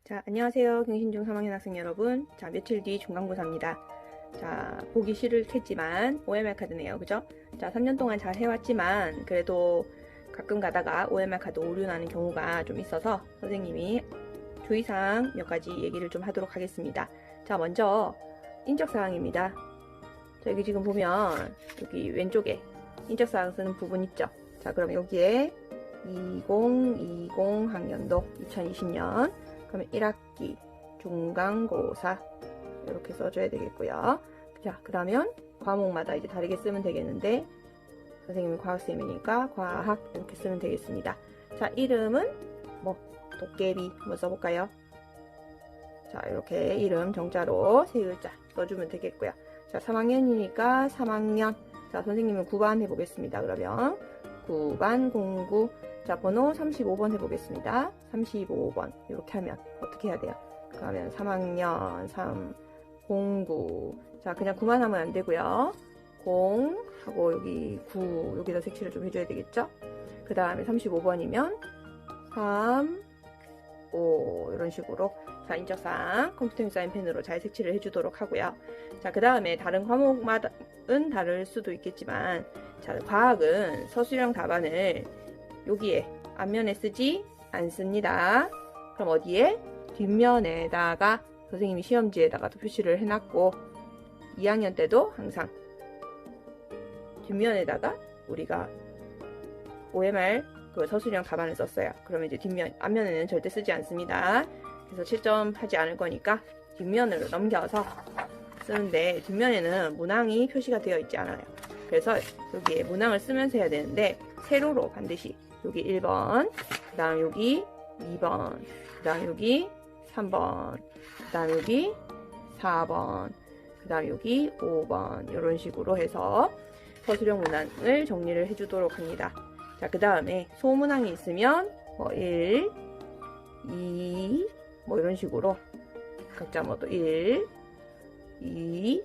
자, 안녕하세요. 경신중 3학년 학생 여러분. 자, 며칠 뒤 중간고사입니다. 자, 보기 싫겠지만 OMR 카드네요. 그죠? 자, 3년 동안 잘 해왔지만 그래도 가끔 가다가 OMR 카드 오류 나는 경우가 좀 있어서 선생님이 주의사항 몇 가지 얘기를 좀 하도록 하겠습니다. 자, 먼저 인적사항입니다. 자, 여기 지금 보면 여기 왼쪽에 인적사항 쓰는 부분 있죠? 자, 그럼 여기에 2020 학년도 2020년 그러면 1학기 중간고사 이렇게 써줘야 되겠고요. 자, 그러면 과목마다 이제 다르게 쓰면 되겠는데 선생님은 과학쌤이니까 과학 이렇게 쓰면 되겠습니다. 자, 이름은 뭐 도깨비 한번 써볼까요? 자, 이렇게 이름 정자로 세 글자 써주면 되겠고요. 자, 3학년이니까 3학년. 자, 선생님은 9반 해보겠습니다. 그러면 9반 공부. 자, 번호 35번 해보겠습니다. 35번. 이렇게 하면 어떻게 해야 돼요? 그러면 3학년 3 09. 자, 그냥 9만 하면 안 되고요. 0 하고 여기 9 여기다 색칠을 좀 해줘야 되겠죠? 그 다음에 35번이면 3 5 이런 식으로 자, 인적사항 컴퓨터 사인펜으로 잘 색칠을 해주도록 하고요. 자, 그 다음에 다른 과목마다는 다를 수도 있겠지만 자, 과학은 서술형 답안을 여기에 앞면에 쓰지 않습니다. 그럼 어디에? 뒷면에다가 선생님이 시험지에다가도 표시를 해놨고 2학년 때도 항상 뒷면에다가 우리가 OMR 그 서술형 답안을 썼어요. 그러면 이제 앞면에는 절대 쓰지 않습니다. 그래서 7점 하지 않을 거니까 뒷면으로 넘겨서 쓰는데 뒷면에는 문항이 표시가 되어 있지 않아요. 그래서 여기에 문항을 쓰면서 해야 되는데 세로로 반드시 여기 1번, 그 다음 여기 2번, 그 다음 여기 3번, 그 다음 여기 4번, 그 다음 여기 5번 이런 식으로 해서 서술형 문항을 정리를 해주도록 합니다. 자, 그 다음에 소문항이 있으면 뭐 1, 2, 뭐 이런 식으로 각자 뭐 또 1, 2,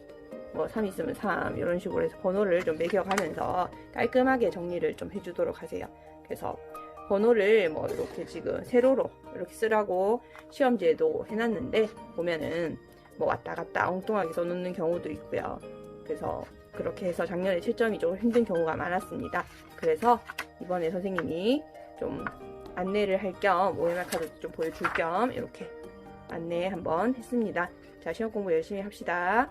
뭐 3 있으면 3 이런 식으로 해서 번호를 좀 매겨가면서 깔끔하게 정리를 좀 해주도록 하세요. 그래서 번호를 뭐 이렇게 지금 세로로 이렇게 쓰라고 시험지에도 해놨는데 보면은 뭐 왔다 갔다 엉뚱하게 써놓는 경우도 있고요. 그래서 그렇게 해서 작년에 7점이 좀 힘든 경우가 많았습니다. 그래서 이번에 선생님이 좀 안내를 할 겸 OMR 카드도 좀 보여줄 겸 이렇게 안내 한번 했습니다. 자, 시험 공부 열심히 합시다.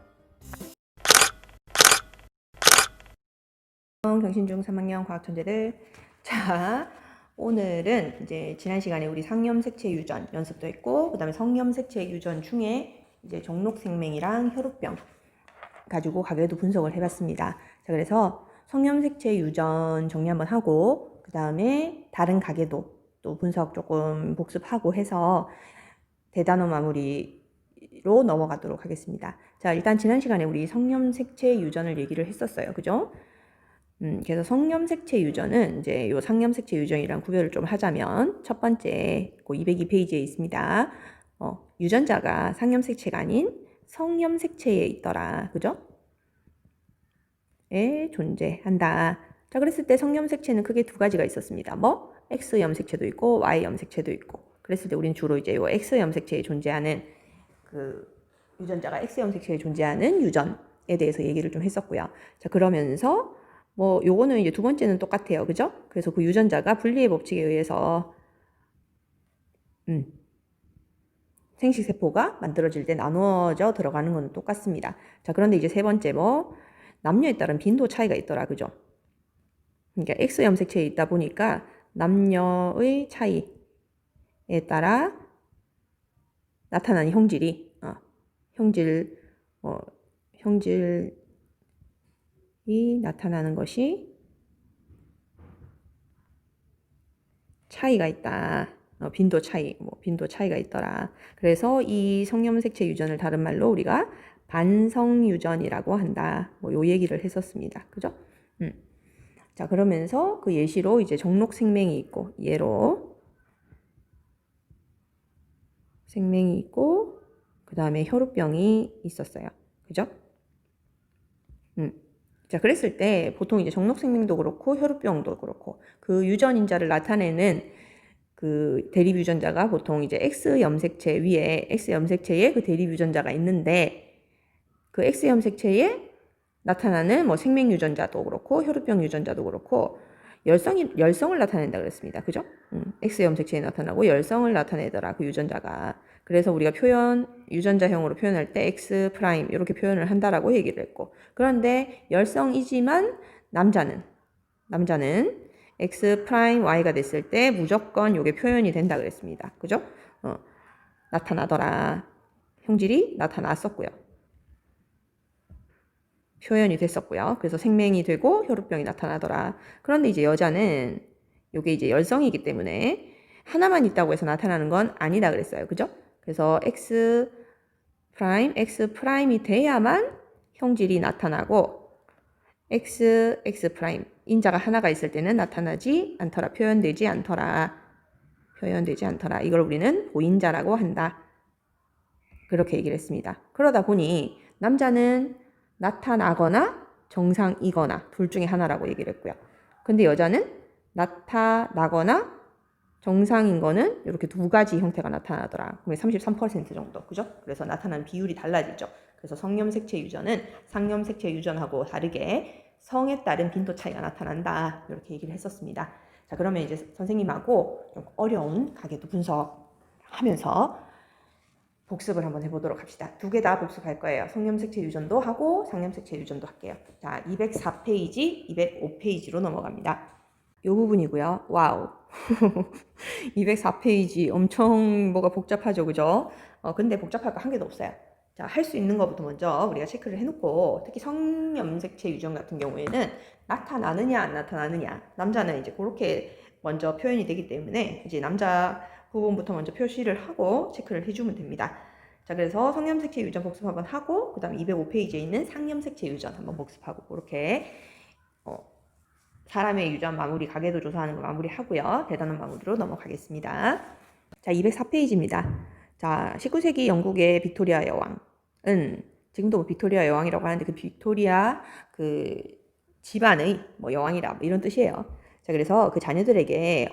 경신중 3학년 과학천재들. 자, 오늘은 이제 지난 시간에 우리 상염색체 유전 연습도 했고, 그 다음에 성염색체 유전 중에 이제 종록생명이랑 혈우병 가지고 가계도 분석을 해봤습니다. 자, 그래서 성염색체 유전 정리 한번 하고, 그 다음에 다른 가계도 또 분석 조금 복습하고 해서 대단원 마무리로 넘어가도록 하겠습니다. 자, 일단 지난 시간에 우리 성염색체 유전을 얘기를 했었어요. 그죠? 그래서 성염색체 유전은 이제 요 상염색체 유전이랑 구별을 좀 하자면 첫 번째 그 202페이지에 있습니다. 유전자가 상염색체가 아닌 성염색체에 있더라. 그죠? 에 존재한다. 자, 그랬을 때 성염색체는 크게 두 가지가 있었습니다. 뭐 X염색체도 있고 Y염색체도 있고. 그랬을 때 우리는 주로 이제 요 X염색체에 존재하는 그 유전자가 X염색체에 존재하는 유전에 대해서 얘기를 좀 했었고요. 자, 그러면서 뭐 요거는 이제 두 번째는 똑같아요. 그죠? 그래서 그 유전자가 분리의 법칙에 의해서 생식세포가 만들어질 때 나누어져 들어가는 건 똑같습니다. 자, 그런데 이제 세 번째 뭐 남녀에 따른 빈도 차이가 있더라. 그죠? 그러니까 X염색체에 있다 보니까 남녀의 차이에 따라 나타나는 형질이 형질이 나타나는 것이 차이가 있다. 빈도 차이가 있더라. 그래서 이 성염색체 유전을 다른 말로 우리가 반성유전이라고 한다. 뭐 요 얘기를 했었습니다. 그죠? 자, 그러면서 그 예시로 이제 정록생명이 있고 얘로 생명이 있고 그 다음에 혈우병이 있었어요. 그죠? 자, 그랬을 때 보통 이제 정록생명도 그렇고 혈우병도 그렇고 그 유전인자를 나타내는 그 대립 유전자가 보통 이제 X 염색체 위에 X 염색체에 그 대립 유전자가 있는데 그 X 염색체에 나타나는 뭐 생명 유전자도 그렇고 혈우병 유전자도 그렇고 열성을 나타낸다 그랬습니다. 그죠? X 염색체에 나타나고 열성을 나타내더라 그 유전자가. 그래서 우리가 유전자형으로 표현할 때 X 프라임 이렇게 표현을 한다라고 얘기를 했고, 그런데 열성이지만 남자는 X 프라임 Y가 됐을 때 무조건 요게 표현이 된다 그랬습니다. 그죠? 나타나더라. 형질이 나타났었고요. 표현이 됐었고요. 그래서 생명이 되고 혈우병이 나타나더라. 그런데 이제 여자는 요게 이제 열성이기 때문에 하나만 있다고 해서 나타나는 건 아니다 그랬어요. 그죠? 그래서 X 프라임이 돼야만 형질이 나타나고 X 프라임 인자가 하나가 있을 때는 나타나지 않더라. 표현되지 않더라. 이걸 우리는 보인자라고 한다. 그렇게 얘기를 했습니다. 그러다 보니 남자는 나타나거나 정상이거나 둘 중에 하나라고 얘기를 했고요. 근데 여자는 나타나거나 정상인 거는 이렇게 두 가지 형태가 나타나더라. 그러면 33% 정도. 그죠? 그래서 나타나는 비율이 달라지죠. 그래서 성염색체 유전은 상염색체 유전하고 다르게 성에 따른 빈도 차이가 나타난다. 이렇게 얘기를 했었습니다. 자, 그러면 이제 선생님하고 좀 어려운 가계도 분석하면서 복습을 한번 해보도록 합시다. 두 개 다 복습할 거예요. 성염색체 유전도 하고 상염색체 유전도 할게요. 자, 204페이지, 205페이지로 넘어갑니다. 이 부분이고요. 와우. 204페이지 엄청 뭐가 복잡하죠, 그죠? 근데 복잡할 거 한 개도 없어요. 자, 할 수 있는 것부터 먼저 우리가 체크를 해놓고, 특히 성염색체 유전 같은 경우에는 나타나느냐 안 나타나느냐, 남자는 이제 그렇게 먼저 표현이 되기 때문에 이제 남자 부분부터 먼저 표시를 하고 체크를 해주면 됩니다. 자, 그래서 성염색체 유전 복습 한번 하고, 그 다음에 205페이지에 있는 상염색체 유전 한번 복습하고, 그렇게 사람의 유전 마무리, 가계도 조사하는 거 마무리 하고요. 대단한 마무리로 넘어가겠습니다. 자, 204페이지입니다. 자, 19세기 영국의 빅토리아 여왕은, 지금도 뭐 빅토리아 여왕이라고 하는데 그 빅토리아 그 집안의 뭐 여왕이라 뭐 이런 뜻이에요. 자, 그래서 그 자녀들에게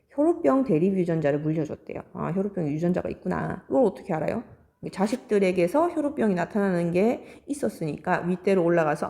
혈우병 대립 유전자를 물려줬대요. 아, 혈우병 유전자가 있구나. 이걸 어떻게 알아요? 자식들에게서 혈우병이 나타나는 게 있었으니까 윗대로 올라가서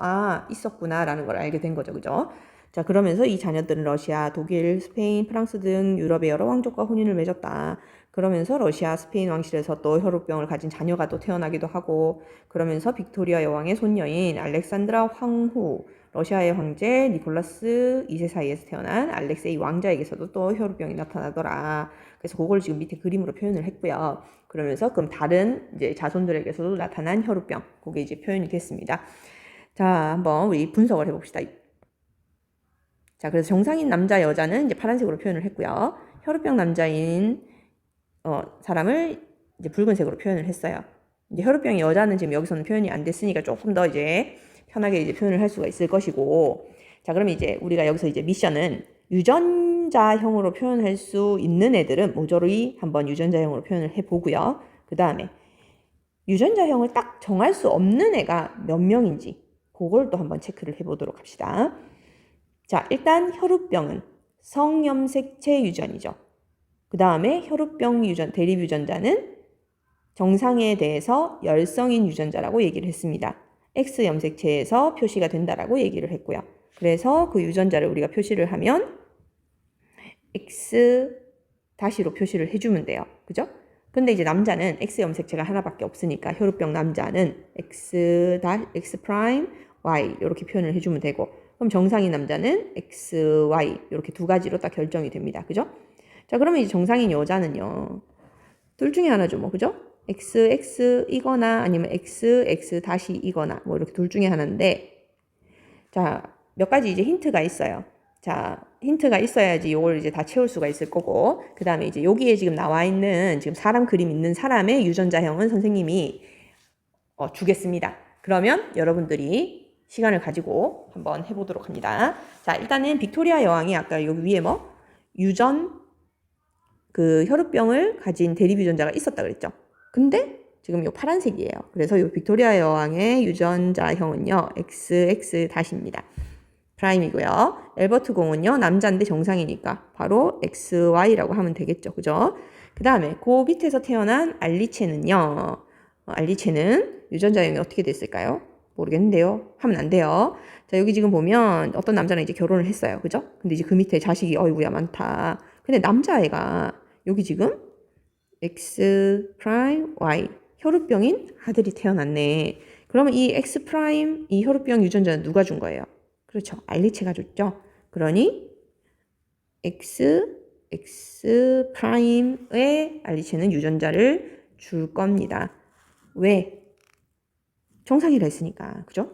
있었구나 라는 걸 알게 된 거죠. 그죠? 자, 그러면서 이 자녀들은 러시아, 독일, 스페인, 프랑스 등 유럽의 여러 왕족과 혼인을 맺었다. 그러면서 러시아, 스페인 왕실에서 또 혈우병을 가진 자녀가 또 태어나기도 하고, 그러면서 빅토리아 여왕의 손녀인 알렉산드라 황후, 러시아의 황제 니콜라스 2세 사이에서 태어난 알렉세이 왕자에게서도 또 혈우병이 나타나더라. 그래서 그걸 지금 밑에 그림으로 표현을 했고요. 그러면서 그럼 다른 이제 자손들에게서도 나타난 혈우병, 그게 이제 표현이 됐습니다. 자, 한번 우리 분석을 해봅시다. 자, 그래서 정상인 남자, 여자는 이제 파란색으로 표현을 했고요. 혈우병 남자인 사람을 이제 붉은색으로 표현을 했어요. 이제 혈우병 여자는 지금 여기서는 표현이 안 됐으니까 조금 더 이제 편하게 이제 표현을 할 수가 있을 것이고, 자, 그러면 이제 우리가 여기서 이제 미션은 유전자형으로 표현할 수 있는 애들은 모조리 한번 유전자형으로 표현을 해보고요. 그 다음에 유전자형을 딱 정할 수 없는 애가 몇 명인지 그걸 또 한번 체크를 해보도록 합시다. 자, 일단 혈우병은 성염색체 유전이죠. 그 다음에 혈우병 유전, 대립 유전자는 정상에 대해서 열성인 유전자라고 얘기를 했습니다. X 염색체에서 표시가 된다라고 얘기를 했고요. 그래서 그 유전자를 우리가 표시를 하면 X 다시로 표시를 해주면 돼요. 그죠? 근데 이제 남자는 X 염색체가 하나밖에 없으니까 혈우병 남자는 X 프라임 Y 이렇게 표현을 해주면 되고, 그럼 정상인 남자는 X, Y 이렇게 두 가지로 딱 결정이 됩니다. 그죠? 자, 그러면 이제 정상인 여자는요, 둘 중에 하나죠. 뭐, 그죠? XX 이거나 아니면 XX 다시 이거나 뭐 이렇게 둘 중에 하나인데, 자, 몇 가지 이제 힌트가 있어요. 자, 힌트가 있어야지 이걸 이제 다 채울 수가 있을 거고, 그 다음에 이제 여기에 지금 나와 있는 지금 사람 그림 있는 사람의 유전자형은 선생님이 주겠습니다. 그러면 여러분들이 시간을 가지고 한번 해보도록 합니다. 자, 일단은 빅토리아 여왕이 아까 여기 위에 유전 그 혈우병을 가진 대립 유전자가 있었다 그랬죠. 근데 지금 이 파란색이에요. 그래서 이 빅토리아 여왕의 유전자형은요, XX-입니다. 프라임이고요. 엘버트 공은요, 남자인데 정상이니까 바로 XY라고 하면 되겠죠. 그죠? 그 다음에 그 밑에서 태어난 알리체는요, 알리체는 유전자형이 어떻게 됐을까요? 모르겠는데요. 하면 안 돼요. 자, 여기 지금 보면 어떤 남자는 이제 결혼을 했어요. 그죠? 근데 이제 그 밑에 자식이 어이구야 많다. 근데 남자애가 여기 지금 X 프라임 Y 혈우병인 아들이 태어났네. 그러면 이 X 프라임 이 혈우병 유전자는 누가 준 거예요? 그렇죠. 알리체가 줬죠. 그러니 X 프라임의 알리체는 유전자를 줄 겁니다. 왜? 정상이라 했으니까. 그죠?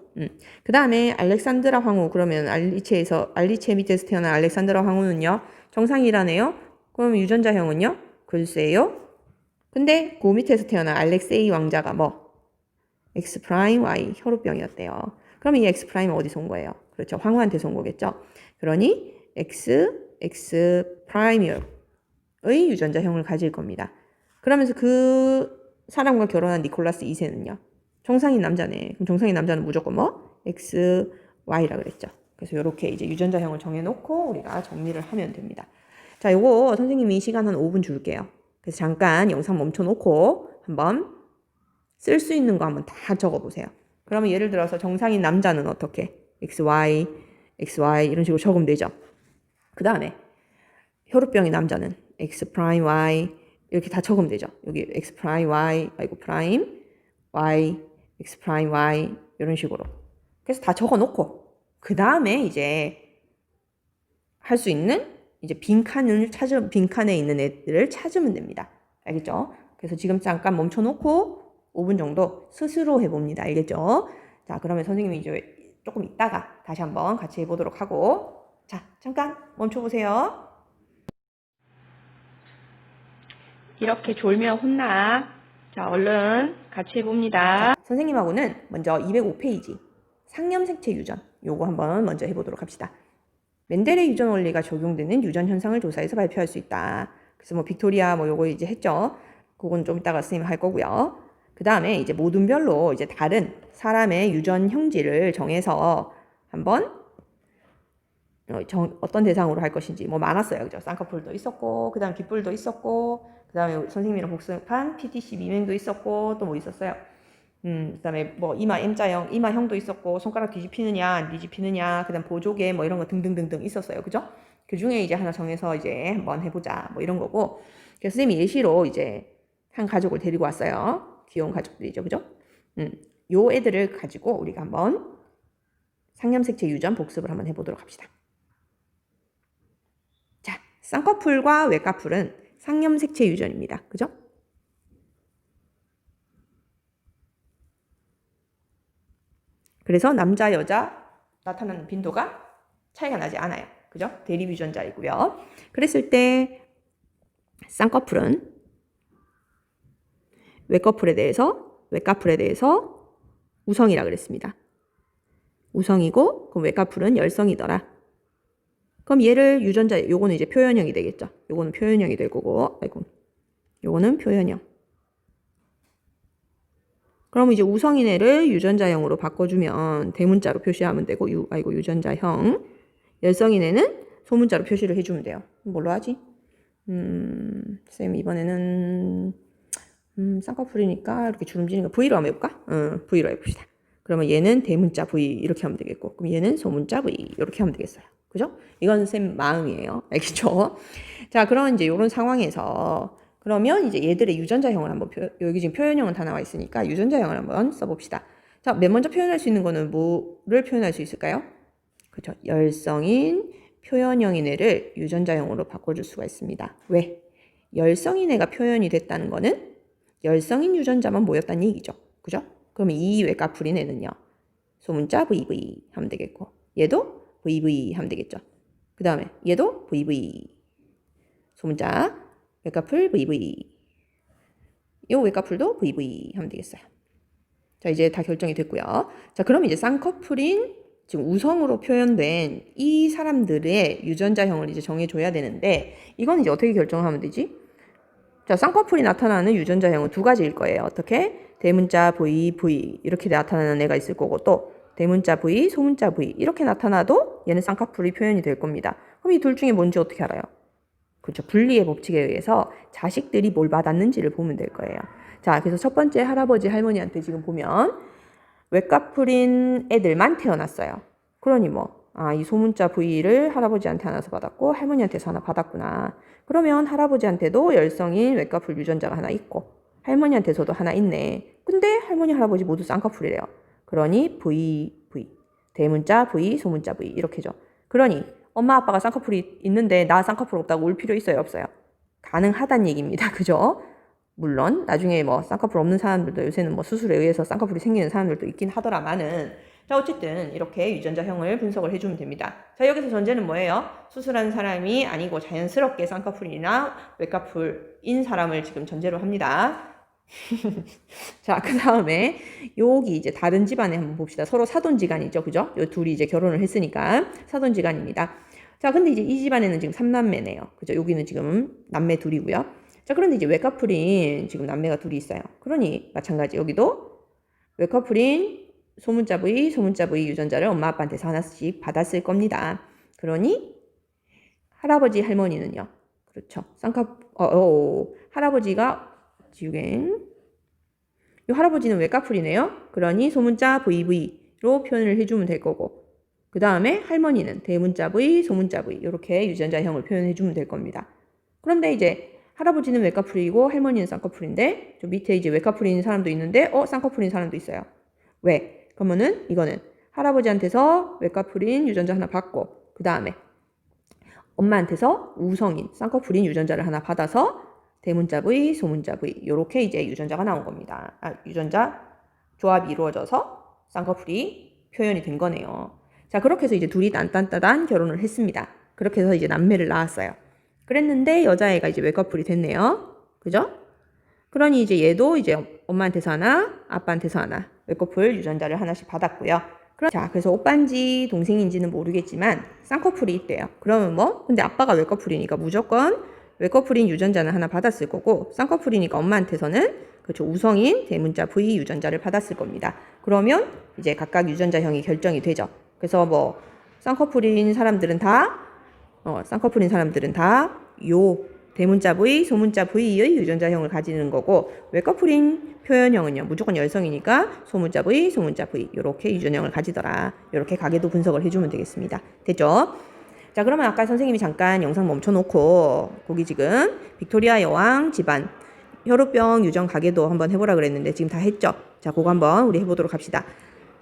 그 다음에 알렉산드라 황후. 그러면 알리체 밑에서 태어난 알렉산드라 황후는요. 정상이라네요. 그러면 유전자형은요? 글쎄요. 근데 그 밑에서 태어난 알렉세이 왕자가 뭐? X 프라임 Y 혈우병이었대요. 그러면 이 X 프라임은 어디서 온 거예요? 그렇죠. 황후한테서 온 거겠죠. 그러니 X 프라임의 유전자형을 가질 겁니다. 그러면서 그 사람과 결혼한 니콜라스 2세는요. 정상인 남자네. 그럼 정상인 남자는 무조건 뭐? X, Y라 그랬죠. 그래서 이렇게 이제 유전자형을 정해놓고 우리가 정리를 하면 됩니다. 자, 요거 선생님이 시간 한 5분 줄게요. 그래서 잠깐 영상 멈춰놓고 한번 쓸 수 있는 거 한번 다 적어보세요. 그러면 예를 들어서 정상인 남자는 어떻게? XY, XY 이런 식으로 적으면 되죠. 그 다음에 혈우병인 남자는 X 프라임 Y 이렇게 다 적으면 되죠. 여기 X 프라임 Y, 아이고 프라임 Y, X 프라임 Y 이런 식으로. 그래서 다 적어놓고 그 다음에 이제 할 수 있는 이제 빈칸에 있는 애들을 찾으면 됩니다. 알겠죠? 그래서 지금 잠깐 멈춰놓고 5분 정도 스스로 해봅니다. 알겠죠? 자, 그러면 선생님이 이제 조금 있다가 다시 한번 같이 해보도록 하고, 자, 잠깐 멈춰보세요. 이렇게 졸며 혼나. 자, 얼른 같이 해봅니다. 자, 선생님하고는 먼저 205페이지 상념색체 유전 요거 한번 먼저 해보도록 합시다. 멘델의 유전 원리가 적용되는 유전 현상을 조사해서 발표할 수 있다. 그래서 뭐 빅토리아 뭐 요거 이제 했죠. 그건 좀 이따가 선생님 할 거고요. 그 다음에 이제 모둠별로 이제 다른 사람의 유전 형질을 정해서 한번 어떤 대상으로 할 것인지 뭐 많았어요. 그죠? 쌍꺼풀도 있었고, 그 다음 귓불도 있었고, 그 다음에 선생님이랑 복습한 PTC 미맹도 있었고, 또 뭐 있었어요? 그 다음에 뭐 이마 M자형, 이마형도 있었고, 손가락 뒤집히느냐, 안 뒤집히느냐, 그 다음 보조개 뭐 이런 거 등등등등 있었어요. 그죠? 그 중에 이제 하나 정해서 이제 한번 해보자. 뭐 이런 거고. 그래서 선생님이 예시로 이제 한 가족을 데리고 왔어요. 귀여운 가족들이죠. 그죠? 요 애들을 가지고 우리가 한번 상념색체 유전 복습을 한번 해보도록 합시다. 자, 쌍꺼풀과 외꺼풀은 상념색체 유전입니다. 그죠? 그래서 남자, 여자 나타나는 빈도가 차이가 나지 않아요. 그죠? 대립 유전자이고요. 그랬을 때 쌍꺼풀은 외꺼풀에 대해서 우성이라 그랬습니다. 우성이고 그럼 외꺼풀은 열성이더라. 그럼 얘를 유전자, 요거는 이제 표현형이 되겠죠. 요거는 표현형이 될 거고, 아이고, 요거는 표현형. 그럼 이제 우성인 애를 유전자형으로 바꿔주면 대문자로 표시하면 되고, 유전자형. 열성인 애는 소문자로 표시를 해주면 돼요. 뭘로 하지? 쌤 이번에는 쌍꺼풀이니까 이렇게 주름지는 거 V로 한번 해볼까? V로 해봅시다. 그러면 얘는 대문자 V 이렇게 하면 되겠고, 그럼 얘는 소문자 V 이렇게 하면 되겠어요. 그죠? 이건 쌤 마음이에요. 알겠죠? 자, 그럼 이제 이런 상황에서 그러면 이제 얘들의 유전자형을 한번 여기 지금 표현형은 다 나와 있으니까 유전자형을 한번 써봅시다. 자, 맨 먼저 표현할 수 있는 거는 뭐를 표현할 수 있을까요? 그렇죠. 열성인, 표현형인 애를 유전자형으로 바꿔줄 수가 있습니다. 왜? 열성인 애가 표현이 됐다는 거는 열성인 유전자만 모였다는 얘기죠. 그죠? 그럼 이 외꺼풀인 애는요. 소문자 VV 하면 되겠고 얘도 VV 하면 되겠죠. 그 다음에 얘도 VV 소문자 외꺼풀 VV 요 외꺼풀도 VV 하면 되겠어요. 자, 이제 다 결정이 됐고요. 자, 그럼 이제 쌍꺼풀인 지금 우성으로 표현된 이 사람들의 유전자형을 이제 정해줘야 되는데 이건 이제 어떻게 결정하면 되지? 자, 쌍꺼풀이 나타나는 유전자형은 두 가지일 거예요. 어떻게? 대문자 V, V 이렇게 나타나는 애가 있을 거고 또 대문자 V, 소문자 V 이렇게 나타나도 얘는 쌍꺼풀이 표현이 될 겁니다. 그럼 이 둘 중에 뭔지 어떻게 알아요? 그렇죠. 분리의 법칙에 의해서 자식들이 뭘 받았는지를 보면 될 거예요. 자, 그래서 첫 번째 할아버지 할머니한테 지금 보면 외꺼풀인 애들만 태어났어요. 그러니 이 소문자 V를 할아버지한테 하나서 받았고 할머니한테서 하나 받았구나. 그러면 할아버지한테도 열성인 외꺼풀 유전자가 하나 있고 할머니한테서도 하나 있네. 근데 할머니 할아버지 모두 쌍꺼풀이래요. 그러니 V, 대문자 V, 소문자 V 이렇게죠. 그러니 엄마 아빠가 쌍꺼풀이 있는데 나 쌍꺼풀 없다고 울 필요 있어요, 없어요? 가능하단 얘기입니다. 그죠? 물론 나중에 쌍꺼풀 없는 사람들도 요새는 수술에 의해서 쌍꺼풀이 생기는 사람들도 있긴 하더라마는 자, 어쨌든 이렇게 유전자형을 분석을 해주면 됩니다. 자, 여기서 전제는 뭐예요? 수술한 사람이 아니고 자연스럽게 쌍꺼풀이나 외꺼풀인 사람을 지금 전제로 합니다. 자, 그 다음에 여기 이제 다른 집안에 한번 봅시다. 서로 사돈지간이죠, 그죠? 요 둘이 이제 결혼을 했으니까 사돈지간입니다. 자, 근데 이제 이 집안에는 지금 3남매네요, 그죠? 여기는 지금 남매 둘이고요. 자, 그런데 이제 외꺼풀인 지금 남매가 둘이 있어요. 그러니 마찬가지 여기도 외꺼풀인 소문자 V, 소문자 V 유전자를 엄마 아빠한테서 하나씩 받았을 겁니다. 그러니 할아버지 할머니는요, 그렇죠? 할아버지가 지우겐 이 할아버지는 외꺼풀이네요. 그러니 소문자 VV로 표현을 해주면 될 거고 그 다음에 할머니는 대문자 V, 소문자 V 이렇게 유전자형을 표현해주면 될 겁니다. 그런데 이제 할아버지는 외꺼풀이고 할머니는 쌍꺼풀인데 저 밑에 이제 외꺼풀인 사람도 있는데 쌍꺼풀인 사람도 있어요. 왜? 그러면은 이거는 할아버지한테서 외꺼풀인 유전자 하나 받고 그 다음에 엄마한테서 우성인 쌍꺼풀인 유전자를 하나 받아서 대문자 V, 소문자 V 이렇게 이제 유전자가 나온 겁니다. 유전자 조합이 이루어져서 쌍꺼풀이 표현이 된 거네요. 자, 그렇게 해서 이제 둘이 딴딴따단 결혼을 했습니다. 그렇게 해서 이제 남매를 낳았어요. 그랬는데 여자애가 이제 외꺼풀이 됐네요. 그죠? 그러니 이제 얘도 이제 엄마한테서 하나, 아빠한테서 하나 외꺼풀 유전자를 하나씩 받았고요. 자, 그래서 오빠인지 동생인지는 모르겠지만 쌍꺼풀이 있대요. 그러면 근데 아빠가 외꺼풀이니까 무조건 외꺼풀인 유전자는 하나 받았을 거고 쌍꺼풀이니까 엄마한테서는 그렇죠, 우성인 대문자 V 유전자를 받았을 겁니다. 그러면 이제 각각 유전자형이 결정이 되죠. 그래서 쌍꺼풀인 사람들은 다 요 대문자 V, 소문자 V의 유전자형을 가지는 거고 외꺼풀인 표현형은요 무조건 열성이니까 소문자 V, 소문자 V 이렇게 유전형을 가지더라. 이렇게 가계도 분석을 해주면 되겠습니다. 됐죠? 자, 그러면 아까 선생님이 잠깐 영상 멈춰놓고 거기 지금 빅토리아 여왕 집안 혈우병 유전 가계도 한번 해보라 그랬는데 지금 다 했죠? 자, 그거 한번 우리 해보도록 합시다.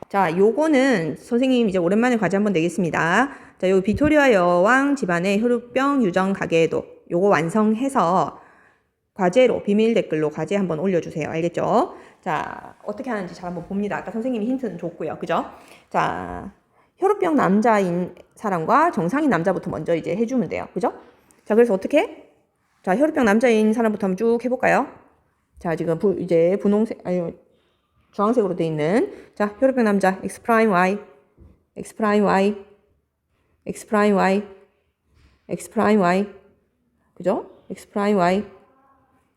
자, 요거는 선생님 이제 오랜만에 과제 한번 내겠습니다. 자, 요 빅토리아 여왕 집안의 혈우병 유전 가계도 요거 완성해서 과제로 비밀 댓글로 과제 한번 올려주세요. 알겠죠? 자, 어떻게 하는지 잘 한번 봅니다. 아까 선생님이 힌트는 줬고요. 그죠? 자, 혈우병 남자인 사람과 정상인 남자부터 먼저 이제 해주면 돼요. 그죠? 자, 그래서 어떻게? 자, 혈우병 남자인 사람부터 한번 쭉 해볼까요? 자, 지금 이제 주황색으로 돼 있는 자, 혈우병 남자 X 프라임 Y, X 프라임 Y, X 프라임 Y, X 프라임 Y, 그죠? X 프라임 Y.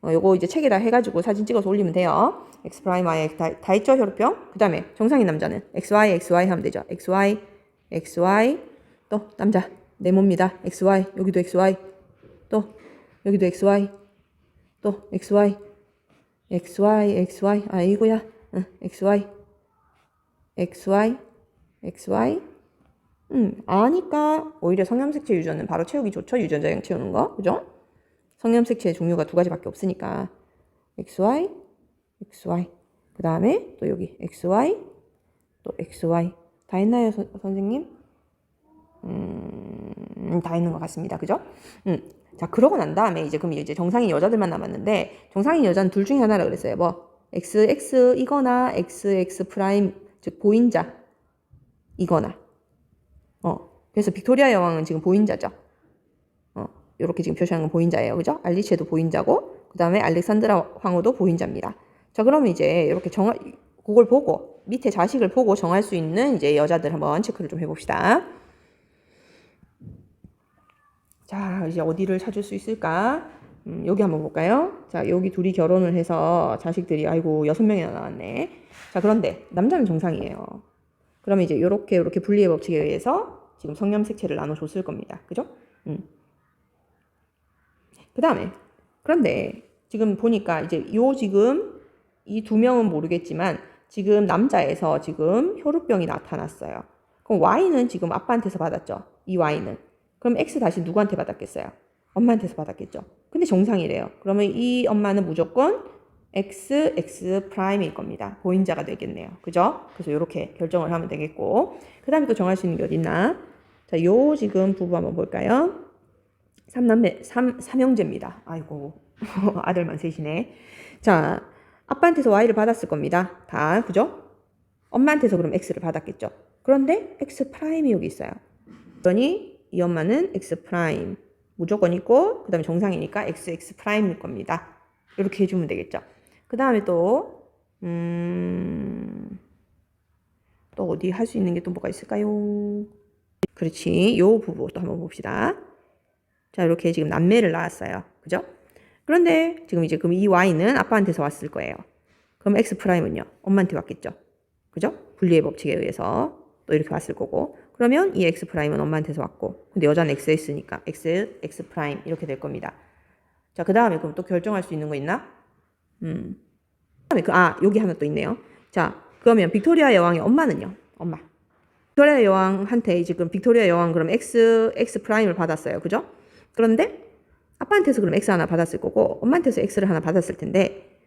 요거 이제 책에다 해가지고 사진 찍어서 올리면 돼요. X 프라임 Y 다 있죠, 혈우병? 그 다음에 정상인 남자는 XY, XY 하면 되죠. XY, XY, 또 남자 네모입니다. XY, 여기도 XY, 또 여기도 XY, 또 XY, XY, XY, 이거야. XY, XY, XY. 아니까 오히려 성염색체 유전은 바로 채우기 좋죠. 유전자형 채우는 거, 그죠? 성염색체 종류가 두 가지밖에 없으니까 XY, XY. 그 다음에 또 여기 XY, 또 XY. 다 했나요, 선생님? 다 했는 것 같습니다. 그죠? 자, 그러고 난 다음에 그럼 이제 정상인 여자들만 남았는데 정상인 여자는 둘 중에 하나라 그랬어요. XX 이거나 XX 프라임, 즉 보인자 이거나. 그래서 빅토리아 여왕은 지금 보인자죠. 이렇게 지금 표시하는 건 보인자예요. 그죠? 알리체도 보인자고, 그 다음에 알렉산드라 황후도 보인자입니다. 자, 그러면 이제 이렇게 그걸 보고, 밑에 자식을 보고 정할 수 있는 이제 여자들 한번 체크를 좀 해봅시다. 자, 이제 어디를 찾을 수 있을까? 여기 한번 볼까요? 자, 여기 둘이 결혼을 해서 자식들이, 아이고, 6명이나 나왔네. 자, 그런데 남자는 정상이에요. 그러면 이제 요렇게 분리의 법칙에 의해서 지금 성염색체를 나눠줬을 겁니다. 그죠? 그 다음에 그런데 지금 보니까 이제 지금 이 두 명은 모르겠지만 지금 남자에서 지금 혈우병이 나타났어요. 그럼 Y는 지금 아빠한테서 받았죠. 이 Y는. 그럼 X 다시 누구한테 받았겠어요? 엄마한테서 받았겠죠. 근데 정상이래요. 그러면 이 엄마는 무조건 X 프라임일 겁니다. 보인자가 되겠네요. 그죠? 그래서 이렇게 결정을 하면 되겠고. 그 다음에 또 정할 수 있는 게 어딨나? 자, 요 지금 부부 한번 볼까요? 삼형제입니다. 아이고, 아들만 셋이네. 자, 아빠한테서 Y를 받았을 겁니다. 다, 그죠? 엄마한테서 그럼 X를 받았겠죠. 그런데 X 프라임이 여기 있어요. 그러니 이 엄마는 X 프라임 무조건 있고, 그 다음에 정상이니까 XX 프라임일 겁니다. 이렇게 해주면 되겠죠. 그 다음에 또 어디 할 수 있는 게 또 뭐가 있을까요? 그렇지. 요 부부 또 한번 봅시다. 자, 이렇게 지금 남매를 낳았어요. 그죠? 그런데 지금 이제 그럼 이 Y는 아빠한테서 왔을 거예요. 그럼 X 프라임은요? 엄마한테 왔겠죠. 그죠? 분리의 법칙에 의해서 또 이렇게 왔을 거고. 그러면 이 X 프라임은 엄마한테서 왔고. 근데 여자는 XS니까 X 프라임 이렇게 될 겁니다. 자, 그 다음에 그럼 또 결정할 수 있는 거 있나? 그다음에 여기 하나 또 있네요. 자, 그러면 빅토리아 여왕의 엄마는요? 엄마. 빅토리아 여왕한테 지금 빅토리아 여왕 그럼 X 프라임을 받았어요. 그죠? 그런데 아빠한테서 그럼 X 하나 받았을 거고 엄마한테서 X를 하나 받았을 텐데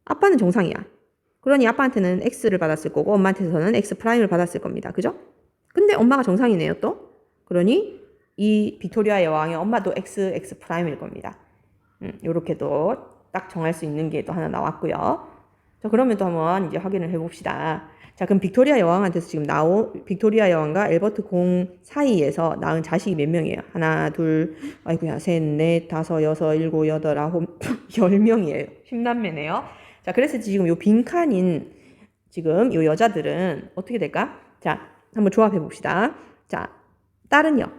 아빠는 정상이야. 그러니 아빠한테는 X를 받았을 거고 엄마한테서는 X 프라임을 받았을 겁니다. 그죠? 근데 엄마가 정상이네요 또. 그러니 이 빅토리아 여왕의 엄마도 X 프라임일 겁니다. 요렇게도 딱 정할 수 있는 게 또 하나 나왔고요. 자, 그러면 또 한번 이제 확인을 해봅시다. 자, 그럼 빅토리아 여왕한테서 지금 빅토리아 여왕과 엘버트 공 사이에서 낳은 자식이 몇 명이에요? 하나, 둘, 아이고야, 셋, 넷, 다섯, 여섯, 일곱, 여덟, 아홉, 10명이에요. 10남매네요. 자, 그래서 지금 요 빈칸인 지금 요 여자들은 어떻게 될까? 자, 한번 조합해 봅시다. 자, 딸은요.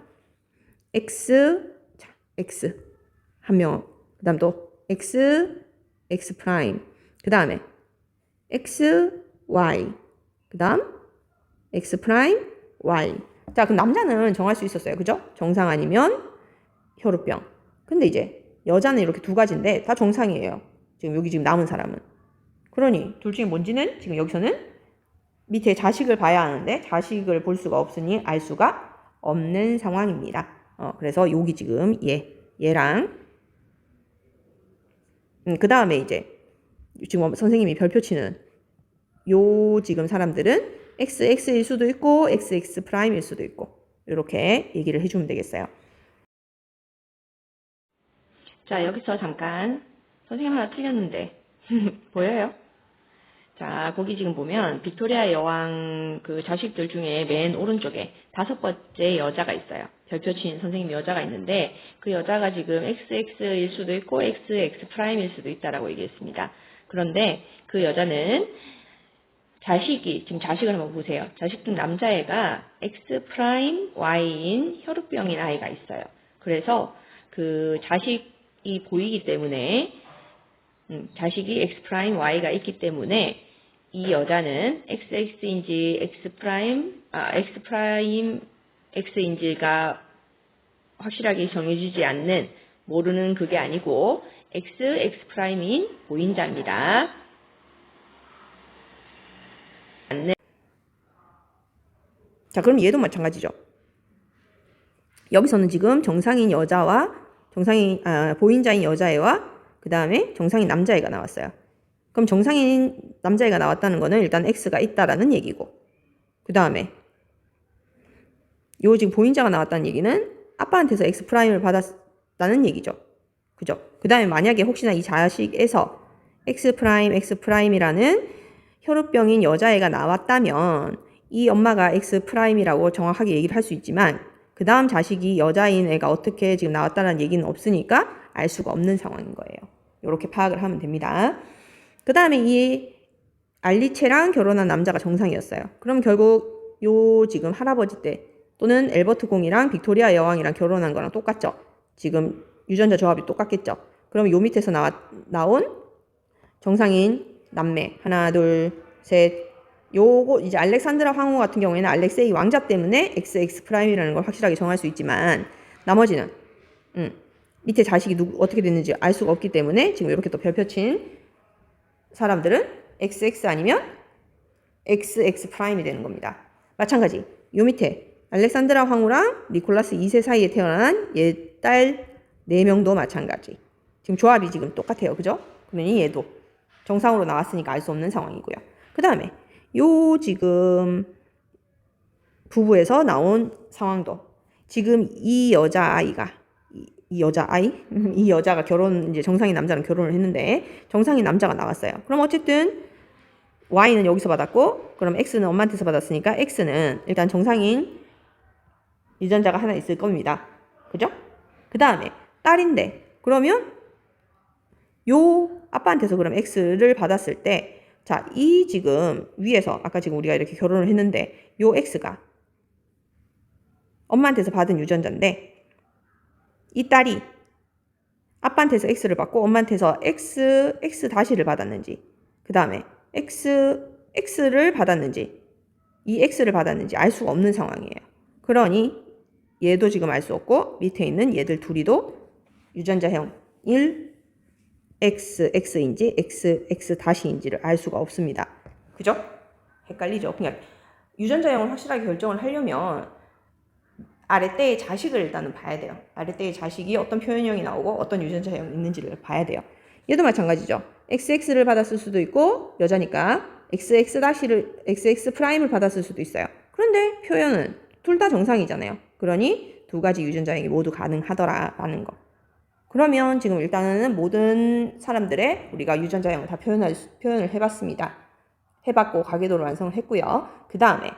X 한 명. 그 다음 또 X 프라임. 그 다음에 Y. 그 다음 X 프라임 Y. 자, 그럼 남자는 정할 수 있었어요. 그죠? 정상 아니면 혈우병. 근데 이제 여자는 이렇게 두 가지인데 다 정상이에요. 여기 지금 남은 사람은. 그러니 둘 중에 뭔지는 지금 여기서는 밑에 자식을 봐야 하는데 자식을 볼 수가 없으니 알 수가 없는 상황입니다. 그래서 여기 지금 얘랑 그 다음에 이제 지금 선생님이 별표 치는 요 지금 사람들은 XX일 수도 있고 XX 프라임일 수도 있고 이렇게 얘기를 해주면 되겠어요. 자, 여기서 잠깐 선생님 하나 틀렸는데 보여요? 자, 거기 지금 보면 빅토리아 여왕 그 자식들 중에 맨 오른쪽에 5번째 여자가 있어요. 별표 친 선생님 여자가 있는데 그 여자가 지금 XX일 수도 있고 XX 프라임일 수도 있다라고 얘기했습니다. 그런데 그 여자는 지금 자식을 한번 보세요. 자식 중 남자애가 X 프라임 Y인 혈우병인 아이가 있어요. 그래서 그 자식이 보이기 때문에 자식이 X 프라임 Y가 있기 때문에 이 여자는 XX인지 X 프라임 X인지가 확실하게 정해지지 않는 모르는 그게 아니고 X 프라임인 보인자입니다. 자, 그럼 얘도 마찬가지죠. 여기서는 지금 정상인 여자와 보인자인 여자애와 그 다음에 정상인 남자애가 나왔어요. 그럼 정상인 남자애가 나왔다는 거는 일단 X가 있다라는 얘기고 그 다음에 요 지금 보인자가 나왔다는 얘기는 아빠한테서 X 프라임을 받았다는 얘기죠. 그죠? 그 다음에 만약에 혹시나 이 자식에서 X 프라임이라는 혈우병인 여자애가 나왔다면 이 엄마가 X 프라임이라고 정확하게 얘기를 할 수 있지만 그 다음 자식이 여자인 애가 어떻게 지금 나왔다는 얘기는 없으니까 알 수가 없는 상황인 거예요. 이렇게 파악을 하면 됩니다. 그 다음에 이 알리체랑 결혼한 남자가 정상이었어요. 그럼 결국 요 지금 할아버지 때 또는 엘버트 공이랑 빅토리아 여왕이랑 결혼한 거랑 똑같죠. 지금 유전자 조합이 똑같겠죠. 그럼 요 밑에서 나온 정상인 남매 하나 둘 셋 요거 이제 알렉산드라 황후 같은 경우에는 알렉세이 왕자 때문에 XX 프라임이라는 걸 확실하게 정할 수 있지만 나머지는 밑에 자식이 어떻게 됐는지 알 수가 없기 때문에 지금 이렇게 또 별표 친 사람들은 XX 아니면 XX 프라임이 되는 겁니다. 마찬가지 요 밑에 알렉산드라 황후랑 니콜라스 2세 사이에 태어난 얘 딸 4명도 마찬가지. 지금 조합이 지금 똑같아요. 그죠? 그러니 얘도 정상으로 나왔으니까 알 수 없는 상황이고요. 그 다음에 요 지금 부부에서 나온 상황도 지금 이 여자아이가 이 여자가 이제 정상인 남자랑 결혼을 했는데 정상인 남자가 나왔어요. 그럼 어쨌든 Y는 여기서 받았고 그럼 X는 엄마한테서 받았으니까 X는 일단 정상인 유전자가 하나 있을 겁니다. 그죠? 그 다음에 딸인데 그러면 요 아빠한테서 그럼 X를 받았을 때 자, 이 지금 위에서 아까 지금 우리가 이렇게 결혼을 했는데 요 X가 엄마한테서 받은 유전자인데 이 딸이 아빠한테서 X를 받고 엄마한테서 X 다시를 받았는지 그 다음에 X를 받았는지 이 X를 받았는지 알 수가 없는 상황이에요. 그러니 얘도 지금 알 수 없고 밑에 있는 얘들 둘이도 유전자형 1 XX인지 XX 다시인지를 알 수가 없습니다. 그죠? 헷갈리죠? 그냥 유전자형을 확실하게 결정을 하려면 아랫대의 자식을 일단은 봐야 돼요. 아랫대의 자식이 어떤 표현형이 나오고 어떤 유전자형이 있는지를 봐야 돼요. 얘도 마찬가지죠. XX를 받았을 수도 있고 여자니까 XX 프라임을 받았을 수도 있어요. 그런데 표현은 둘 다 정상이잖아요. 그러니 두 가지 유전자형이 모두 가능하더라라는 거. 그러면 지금 일단은 모든 사람들의 우리가 유전자형을 다 표현을 해봤습니다. 해봤고 가계도를 완성을 했고요. 그 다음에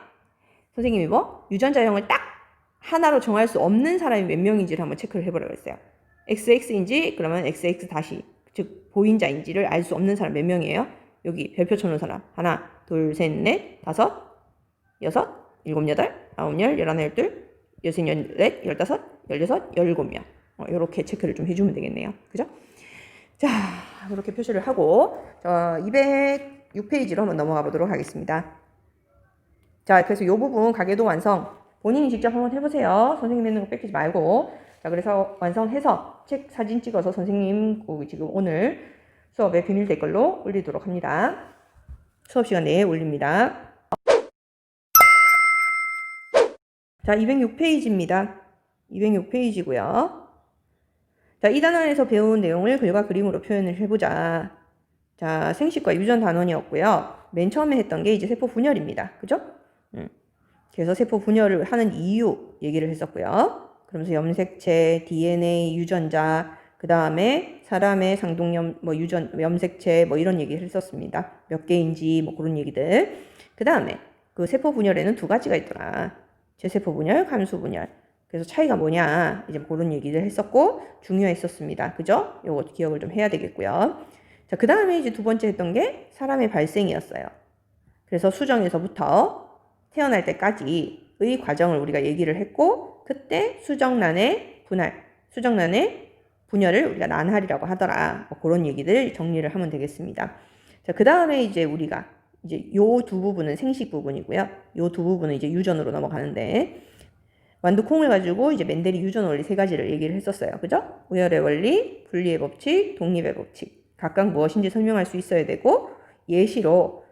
선생님이 유전자형을 딱 하나로 정할 수 없는 사람이 몇 명인지를 한번 체크를 해보라고 했어요. XX인지 그러면 XX 다시 즉 보인자인지를 알 수 없는 사람 몇 명이에요? 여기 별표 쳐놓은 사람 하나 둘셋넷 다섯 여섯 일곱 여덟 아홉 열 열하나 열둘 여섯 열넷 열다섯 열여섯 열일곱 명 이렇게 체크를 좀 해주면 되겠네요. 그죠? 자 이렇게 표시를 하고 206페이지로 한번 넘어가 보도록 하겠습니다. 자 그래서 이 부분 가계도 완성 본인이 직접 한번 해보세요. 선생님 있는 거 뺏기지 말고. 자, 그래서 완성해서 책 사진 찍어서 선생님 지금 오늘 수업에 비밀 댓글로 올리도록 합니다. 수업 시간 내에 올립니다. 자, 206페이지입니다. 206페이지고요. 자, 이 단원에서 배운 내용을 글과 그림으로 표현을 해보자. 자, 생식과 유전 단원이었고요. 맨 처음에 했던 게 이제 세포 분열입니다. 그죠? 그래서 세포 분열을 하는 이유 얘기를 했었고요. 그러면서 염색체, DNA, 유전자, 그 다음에 사람의 상동염, 염색체, 이런 얘기를 했었습니다. 몇 개인지, 그런 얘기들. 그 다음에 그 세포 분열에는 두 가지가 있더라. 제세포 분열, 감수 분열. 그래서 차이가 뭐냐, 이제 그런 얘기를 했었고, 중요했었습니다. 그죠? 요거 기억을 좀 해야 되겠고요. 자, 그 다음에 이제 두 번째 했던 게 사람의 발생이었어요. 그래서 수정에서부터 태어날 때까지의 과정을 우리가 얘기를 했고 그때 수정란의 분열을 우리가 난할이라고 하더라. 그런 얘기들 정리를 하면 되겠습니다. 자, 그 다음에 이제 우리가 이제 요 두 부분은 생식 부분이고요. 요 두 부분은 이제 유전으로 넘어가는데 완두콩을 가지고 이제 멘델이 유전 원리 세 가지를 얘기를 했었어요. 그죠? 우열의 원리, 분리의 법칙, 독립의 법칙. 각각 무엇인지 설명할 수 있어야 되고 예시로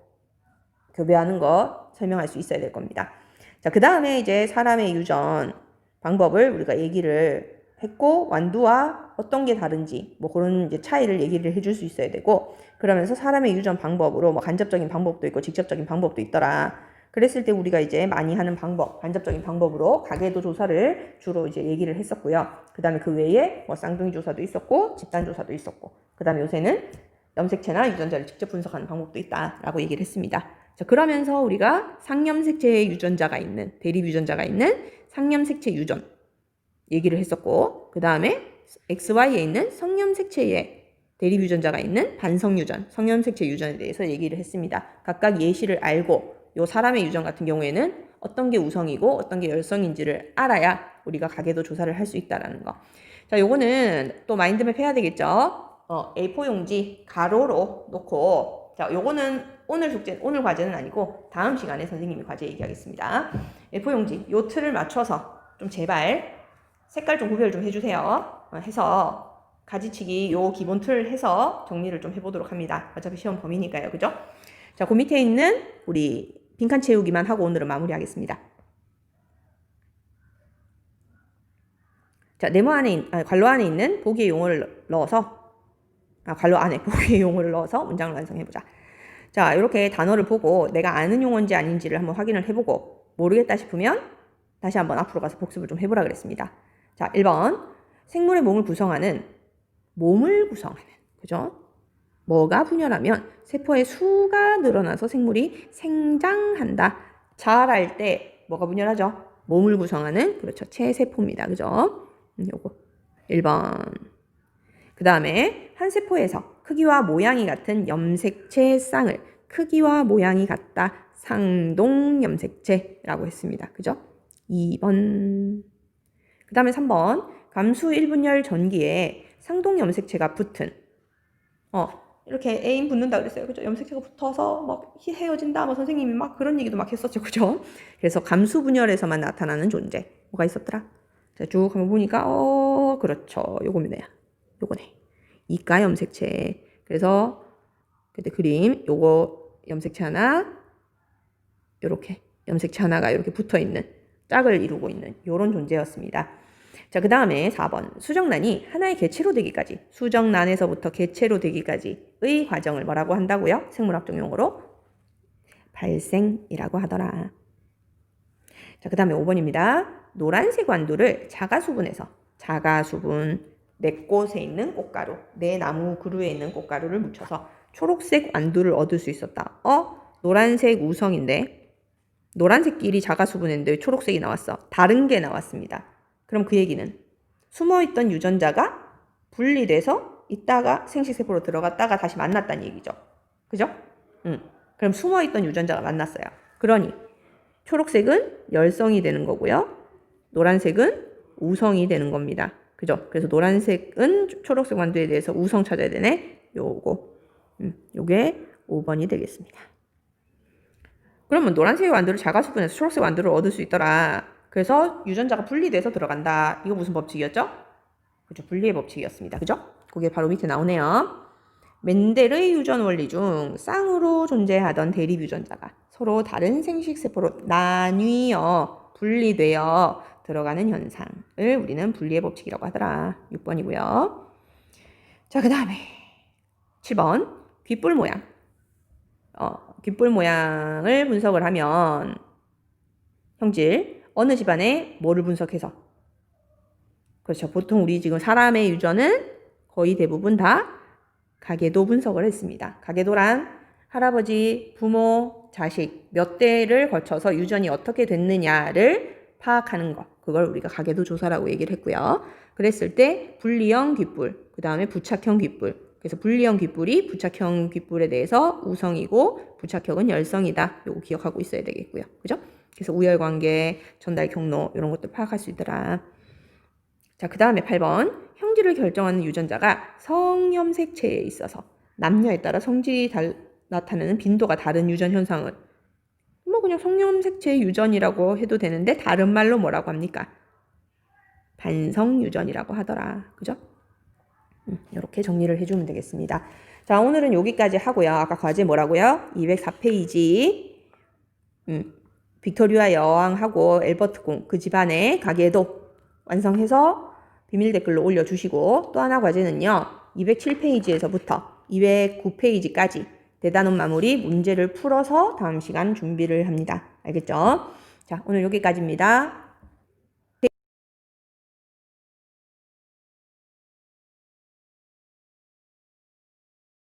교배하는 것 설명할 수 있어야 될 겁니다. 자, 그 다음에 이제 사람의 유전 방법을 우리가 얘기를 했고 완두와 어떤 게 다른지 그런 이제 차이를 얘기를 해줄 수 있어야 되고 그러면서 사람의 유전 방법으로 간접적인 방법도 있고 직접적인 방법도 있더라. 그랬을 때 우리가 이제 많이 하는 방법, 간접적인 방법으로 가계도 조사를 주로 이제 얘기를 했었고요. 그 다음에 그 외에 쌍둥이 조사도 있었고 집단 조사도 있었고 그 다음에 요새는 염색체나 유전자를 직접 분석하는 방법도 있다라고 얘기를 했습니다. 자, 그러면서 우리가 상염색체의 유전자가 있는, 대립 유전자가 있는 상염색체 유전 얘기를 했었고 그 다음에 XY에 있는 성염색체의 대립 유전자가 있는 반성유전, 성염색체 유전에 대해서 얘기를 했습니다. 각각 예시를 알고 요 사람의 유전 같은 경우에는 어떤 게 우성이고 어떤 게 열성인지를 알아야 우리가 가계도 조사를 할 수 있다라는 거. 자, 요거는 또 마인드맵 해야 되겠죠? A4 용지 가로로 놓고 보고, 자, 요거는 오늘 과제는 아니고 다음 시간에 선생님이 과제 얘기하겠습니다. A4용지 요 틀을 맞춰서 좀 제발 색깔 좀 구별 좀 해주세요. 해서 가지치기 요 기본 틀 해서 정리를 좀 해보도록 합니다. 어차피 시험 범위니까요. 그죠? 자, 그 밑에 있는 우리 빈칸 채우기만 하고 오늘은 마무리하겠습니다. 자, 네모 안에, 괄호 안에 있는 보기의 용어를 넣어서, 괄호 안에 보기의 용어를 넣어서 문장을 완성해보자. 자, 이렇게 단어를 보고 내가 아는 용어인지 아닌지를 한번 확인을 해보고 모르겠다 싶으면 다시 한번 앞으로 가서 복습을 좀 해보라 그랬습니다. 자, 1번. 생물의 몸을 구성하는, 그죠? 뭐가 분열하면 세포의 수가 늘어나서 생물이 생장한다. 자랄 때 뭐가 분열하죠? 몸을 구성하는, 그렇죠, 체세포입니다. 그죠? 요거 1번. 그 다음에 한 세포에서 크기와 모양이 같은 염색체 쌍을 크기와 모양이 같다 상동염색체라고 했습니다. 그죠? 2번. 그 다음에 3번. 감수 1분열 전기에 상동염색체가 붙은, 이렇게 애인 붙는다 그랬어요. 그죠? 염색체가 붙어서 막 헤어진다. 뭐 선생님이 막 그런 얘기도 막 했었죠. 그죠? 그래서 감수 분열에서만 나타나는 존재. 뭐가 있었더라? 자, 쭉 한번 보니까, 그렇죠. 요거네. 이가 염색체. 그래서 그때 그림, 요거 염색체 하나, 요렇게 염색체 하나가 이렇게 붙어 있는, 짝을 이루고 있는 요런 존재였습니다. 자, 그 다음에 4번. 수정란이 하나의 개체로 되기까지, 수정란에서부터 개체로 되기까지의 과정을 뭐라고 한다고요? 생물학적 용어로 발생이라고 하더라. 자, 그 다음에 5번입니다. 노란색 완두를 자가수분해서, 자가수분, 네 꽃에 있는 꽃가루, 네 나무 그루에 있는 꽃가루를 묻혀서 초록색 완두를 얻을 수 있었다. 노란색 우성인데 노란색끼리 자가수분했는데 초록색이 나왔어. 다른 게 나왔습니다. 그럼 그 얘기는 숨어있던 유전자가 분리돼서 있다가 생식세포로 들어갔다가 다시 만났다는 얘기죠. 그죠? 그럼 숨어있던 유전자가 만났어요. 그러니 초록색은 열성이 되는 거고요. 노란색은 우성이 되는 겁니다. 그죠? 그래서 노란색은 초록색 완두에 대해서 우성 찾아야 되네. 요게 5번이 되겠습니다. 그러면 노란색 완두를 자가수분해서 초록색 완두를 얻을 수 있더라. 그래서 유전자가 분리돼서 들어간다. 이거 무슨 법칙이었죠? 그죠? 분리의 법칙이었습니다. 그죠? 그게 바로 밑에 나오네요. 멘델의 유전 원리 중 쌍으로 존재하던 대립 유전자가 서로 다른 생식세포로 나뉘어 분리되어 들어가는 현상을 우리는 분리의 법칙이라고 하더라. 6번이고요. 자, 그 다음에 7번. 귓불 모양. 귓불 모양을 분석을 하면 형질, 어느 집안에 뭐를 분석해서, 그렇죠. 보통 우리 지금 사람의 유전은 거의 대부분 다 가계도 분석을 했습니다. 가계도란 할아버지, 부모, 자식 몇 대를 거쳐서 유전이 어떻게 됐느냐를 파악하는 것. 그걸 우리가 가계도 조사라고 얘기를 했고요. 그랬을 때 분리형 귓불, 그 다음에 부착형 귓불. 그래서 분리형 귓불이 부착형 귓불에 대해서 우성이고 부착형은 열성이다. 요거 기억하고 있어야 되겠고요. 그죠? 그래서 우열관계, 전달 경로 이런 것들 파악할 수 있더라. 자, 그 다음에 8번. 형질을 결정하는 유전자가 성염색체에 있어서 남녀에 따라 성질이 나타내는 빈도가 다른 유전 현상을 그냥 성염색체 유전이라고 해도 되는데 다른 말로 뭐라고 합니까? 반성유전이라고 하더라. 그죠? 이렇게 정리를 해주면 되겠습니다. 자, 오늘은 여기까지 하고요. 아까 과제 뭐라고요? 204페이지 빅토리아 여왕하고 엘버트 공 그 집안의 가계도 완성해서 비밀 댓글로 올려주시고, 또 하나 과제는요. 207페이지에서부터 209페이지까지 대단원 마무리 문제를 풀어서 다음 시간 준비를 합니다. 알겠죠? 자, 오늘 여기까지입니다.